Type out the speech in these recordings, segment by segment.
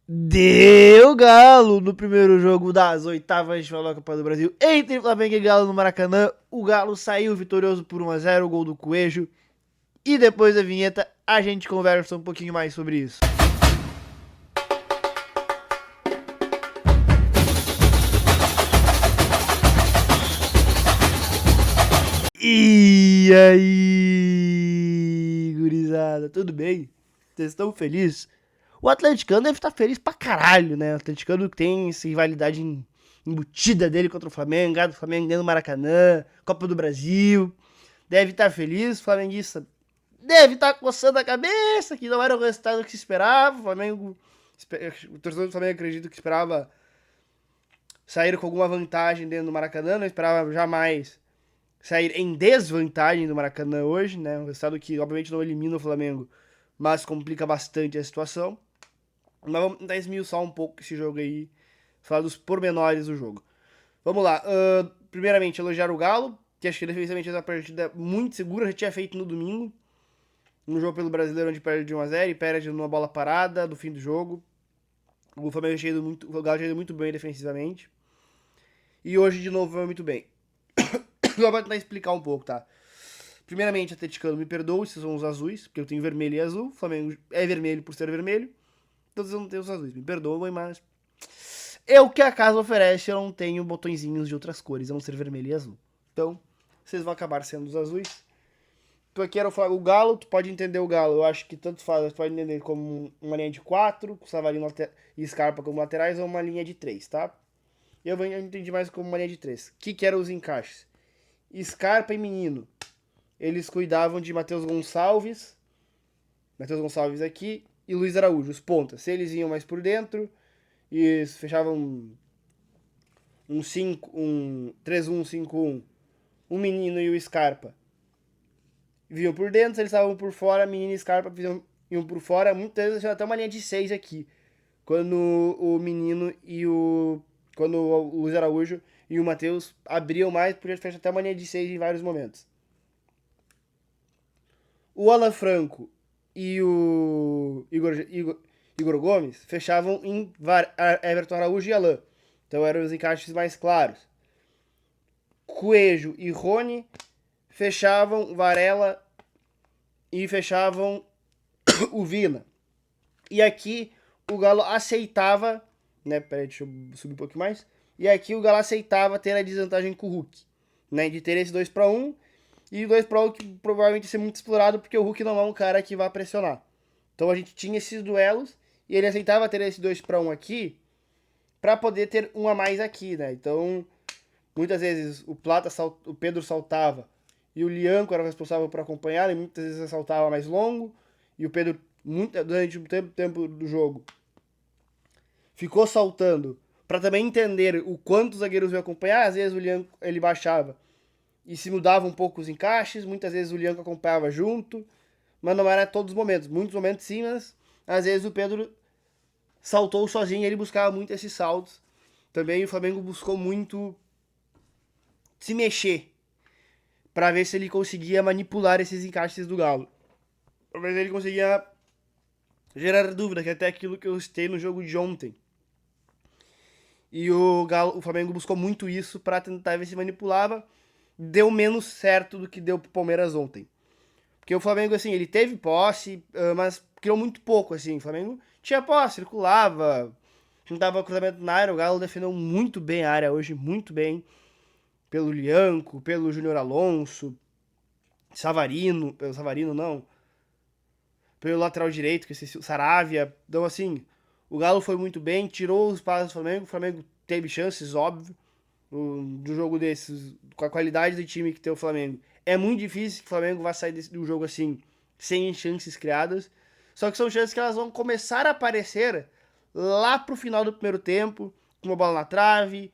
Deu Galo no primeiro jogo das oitavas de final da Copa do Brasil entre Flamengo e Galo no Maracanã. O Galo saiu vitorioso por 1-0, o gol do Coelho. E depois da vinheta a gente conversa um pouquinho mais sobre isso. E aí, gurizada, tudo bem? Vocês estão felizes? O atleticano deve estar feliz pra caralho, né? O atleticano tem essa rivalidade embutida dele contra o Flamengo, do Flamengo dentro do Maracanã, Copa do Brasil. Deve estar feliz, o flamenguista deve estar coçando a cabeça, que não era o resultado que se esperava. O torcedor do Flamengo acredito que esperava sair com alguma vantagem dentro do Maracanã, não esperava jamais sair em desvantagem do Maracanã hoje, né? Um resultado que obviamente não elimina o Flamengo, mas complica bastante a situação. Mas vamos tentar esmiuçar um pouco esse jogo aí, falar dos pormenores do jogo. Vamos lá. Primeiramente, elogiar o Galo, que acho que defensivamente é uma partida muito segura, já tinha feito no domingo, no jogo pelo Brasileiro, onde perde de 1-0 e perde numa bola parada do fim do jogo. O Flamengo o Galo tinha ido muito bem defensivamente. E hoje, de novo, foi muito bem. Só pra tentar explicar um pouco, tá? Primeiramente, atleticano, me perdoe, esses são os azuis, porque eu tenho vermelho e azul. O Flamengo é vermelho por ser vermelho. Então vocês não têm os azuis. Me perdoem, mas é o que a casa oferece. Eu não tenho botõezinhos de outras cores, a não ser vermelho e azul. Então, vocês vão acabar sendo os azuis. Tu aqui era o Galo, tu pode entender o Galo. Eu acho que tanto faz, tu pode entender como uma linha de 4, com Savarino e Scarpa como laterais, ou uma linha de 3, tá? Eu entendi mais como uma linha de 3. O que eram os encaixes? Scarpa e Menino. Eles cuidavam de Matheus Gonçalves aqui, e Luiz Araújo, os pontas. Se eles iam mais por dentro e fechavam um 3-1-5-1, o Menino e o Scarpa vinham por dentro, se eles estavam por fora, Menino e Scarpa iam por fora. Muitas vezes tinha até uma linha de 6 aqui, quando o Menino e quando o Luiz Araújo e o Matheus abriam mais, podia fechar até uma linha de 6 em vários momentos. O Alan Franco e o Igor Gomes fechavam em Everton Araújo e Alan. Então eram os encaixes mais claros. Coelho e Rony fechavam Varela e fechavam o Vina. E aqui o Galo aceitava, né? Peraí, deixa eu subir um pouquinho mais. E aqui o Galo aceitava ter a desvantagem com o Hulk, né? De ter esse 2-1 e 2-1 que provavelmente ia ser muito explorado, porque o Hulk não é um cara que vai pressionar. Então a gente tinha esses duelos e ele aceitava ter esse 2-1 aqui para poder ter um a mais aqui, né? Então, muitas vezes o Pedro saltava e o Lianco era responsável por acompanhar, e muitas vezes saltava mais longo, e o Pedro, durante o tempo do jogo, ficou saltando para também entender o quanto os zagueiros iam acompanhar. Às vezes o Lianco ele baixava e se mudava um pouco os encaixes, muitas vezes o Lianco acompanhava junto, mas não era todos os momentos. Muitos momentos sim, mas às vezes o Pedro saltou sozinho, ele buscava muito esses saltos. Também o Flamengo buscou muito se mexer para ver se ele conseguia manipular esses encaixes do Galo. Talvez ele conseguia gerar dúvida, que é até aquilo que eu citei no jogo de ontem. E o Flamengo buscou muito isso para tentar ver se manipulava. Deu menos certo do que deu pro Palmeiras ontem. Porque o Flamengo, assim, ele teve posse, mas criou muito pouco, assim. O Flamengo tinha posse, circulava, juntava cruzamento na área. O Galo defendeu muito bem a área hoje, muito bem. Pelo Lianco, pelo Júnior Alonso, pelo Savarino não, pelo lateral direito, que é o Saravia. Então, assim, o Galo foi muito bem, tirou os passos do Flamengo. O Flamengo teve chances, óbvio, do jogo desses, com a qualidade do time que tem o Flamengo. É muito difícil que o Flamengo vá sair do jogo assim, sem chances criadas. Só que são chances que elas vão começar a aparecer lá pro final do primeiro tempo, com uma bola na trave,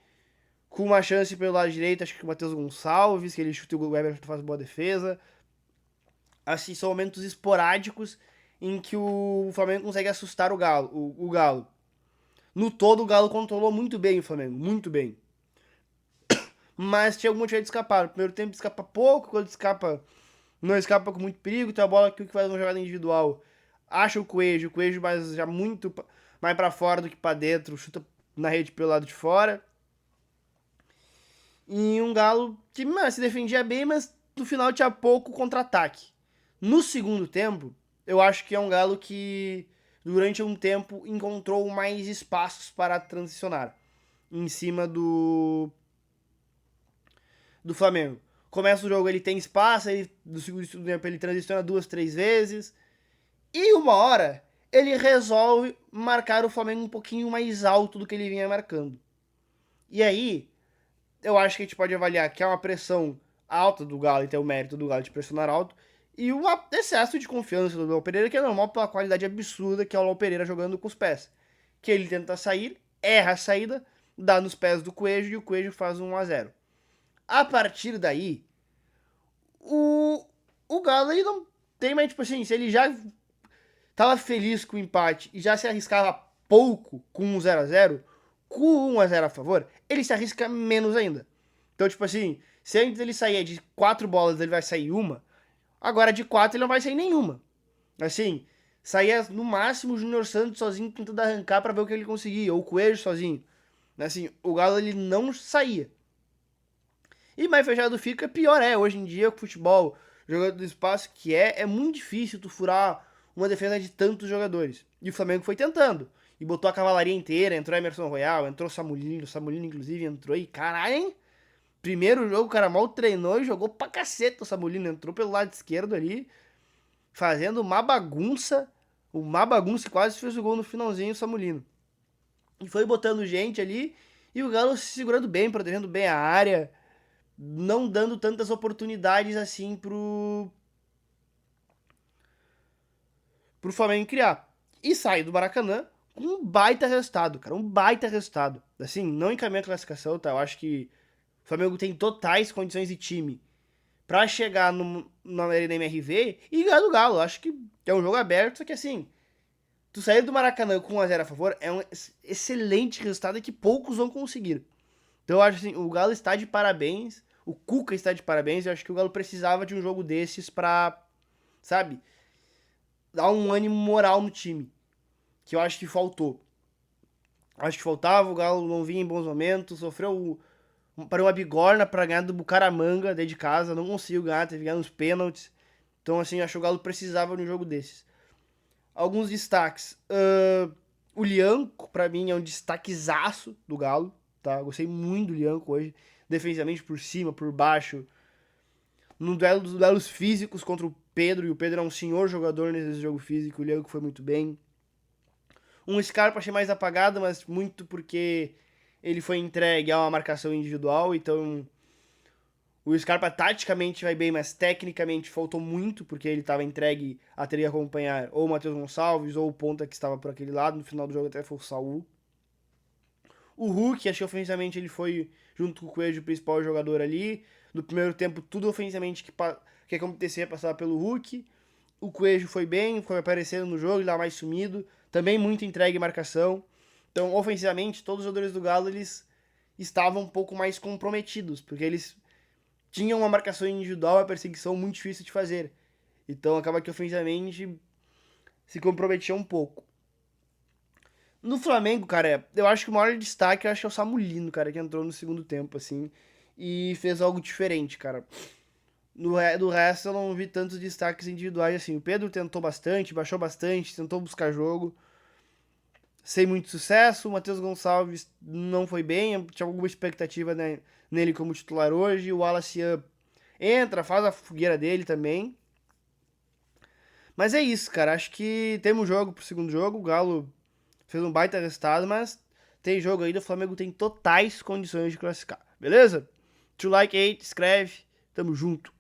com uma chance pelo lado direito, acho que o Matheus Gonçalves, que ele chuta o Everton, faz boa defesa. Assim, são momentos esporádicos em que o Flamengo consegue assustar o Galo. No todo, o Galo controlou muito bem o Flamengo, muito bem. Mas tinha algum motivo de escapar. No primeiro tempo escapa pouco, quando escapa, não escapa com muito perigo. Tem a bola que faz uma jogada individual. Acha o Coelho mas já muito mais pra fora do que pra dentro, chuta na rede pelo lado de fora. E um Galo que se defendia bem, mas no final tinha pouco contra-ataque. No segundo tempo, eu acho que é um Galo que durante um tempo encontrou mais espaços para transicionar em cima do Flamengo. Começa o jogo, ele tem espaço, no segundo tempo ele transiciona 2, 3 vezes. E uma hora, ele resolve marcar o Flamengo um pouquinho mais alto do que ele vinha marcando. E aí, eu acho que a gente pode avaliar que é uma pressão alta do Galo, e tem o mérito do Galo de pressionar alto, e o excesso de confiança do Léo Pereira, que é normal pela qualidade absurda que é o Léo Pereira jogando com os pés. Que ele tenta sair, erra a saída, dá nos pés do Coelho e o Coelho faz 1-0. A partir daí, o Galo ele não tem mais, tipo assim, se ele já tava feliz com o empate e já se arriscava pouco com um 0-0, com 1-0 a favor, ele se arrisca menos ainda. Então, tipo assim, se antes ele saía de 4 bolas, ele vai sair uma, agora de 4 ele não vai sair nenhuma. Assim, saía no máximo o Júnior Santos sozinho tentando arrancar para ver o que ele conseguia, ou o Coelho sozinho. Assim, o Galo ele não saía. E mais fechado fica, pior hoje em dia, o futebol, jogando do espaço que é muito difícil tu furar uma defesa de tantos jogadores. E o Flamengo foi tentando. E botou a cavalaria inteira, entrou Emerson Royal, entrou o Samulino inclusive entrou e caralho, hein? Primeiro jogo o cara mal treinou e jogou pra caceta o Samulino, entrou pelo lado esquerdo ali, fazendo uma bagunça e quase fez o gol no finalzinho o Samulino. E foi botando gente ali e o Galo se segurando bem, protegendo bem a área, não dando tantas oportunidades assim pro Flamengo criar. E sai do Maracanã com um baita resultado, cara. Um baita resultado. Assim, não encaminha a classificação, tá? Eu acho que o Flamengo tem totais condições de time pra chegar na Arena MRV e ganhar do Galo. Eu acho que é um jogo aberto, só que assim, tu sair do Maracanã com 1-0 a favor é um excelente resultado que poucos vão conseguir. Então eu acho assim, o Galo está de parabéns, o Cuca está de parabéns, eu acho que o Galo precisava de um jogo desses pra, sabe, dar um ânimo moral no time, que eu acho que faltou. Acho que faltava, o Galo não vinha em bons momentos, sofreu para uma bigorna para ganhar do Bucaramanga dentro de casa, não conseguiu ganhar, teve que ganhar nos pênaltis. Então, assim, acho que o Galo precisava de um jogo desses. Alguns destaques. O Lianco, para mim, é um destaquezaço do Galo, tá? Gostei muito do Lianco hoje, defensivamente por cima, por baixo. No duelo dos duelos físicos contra o Pedro, e o Pedro é um senhor jogador nesse jogo físico, o Lianco foi muito bem. Um Scarpa achei mais apagado, mas muito porque ele foi entregue a uma marcação individual, então o Scarpa taticamente vai bem, mas tecnicamente faltou muito, porque ele estava entregue a ter que acompanhar ou o Matheus Gonçalves ou o ponta que estava por aquele lado, no final do jogo até foi o Saul. O Hulk, achei ofensivamente ele foi, junto com o Coelho, o principal jogador ali. No primeiro tempo, tudo ofensivamente que acontecia passava pelo Hulk. O Coelho foi bem, foi aparecendo no jogo, lá mais sumido. Também muito entregue em marcação. Então, ofensivamente, todos os jogadores do Galo, eles estavam um pouco mais comprometidos, porque eles tinham uma marcação individual e a perseguição muito difícil de fazer. Então, acaba que ofensivamente se comprometia um pouco. No Flamengo, cara, eu acho que o maior destaque eu acho que é o Samulino, cara, que entrou no segundo tempo, assim, e fez algo diferente, cara. Do resto, eu não vi tantos destaques individuais assim. O Pedro tentou bastante, baixou bastante, tentou buscar jogo. Sem muito sucesso. O Matheus Gonçalves não foi bem. Tinha alguma expectativa, né, nele como titular hoje. O Wallace entra, faz a fogueira dele também. Mas é isso, cara. Acho que temos jogo pro segundo jogo. O Galo fez um baita resultado, mas tem jogo ainda. O Flamengo tem totais condições de classificar. Beleza? Tio like aí, escreve. Tamo junto.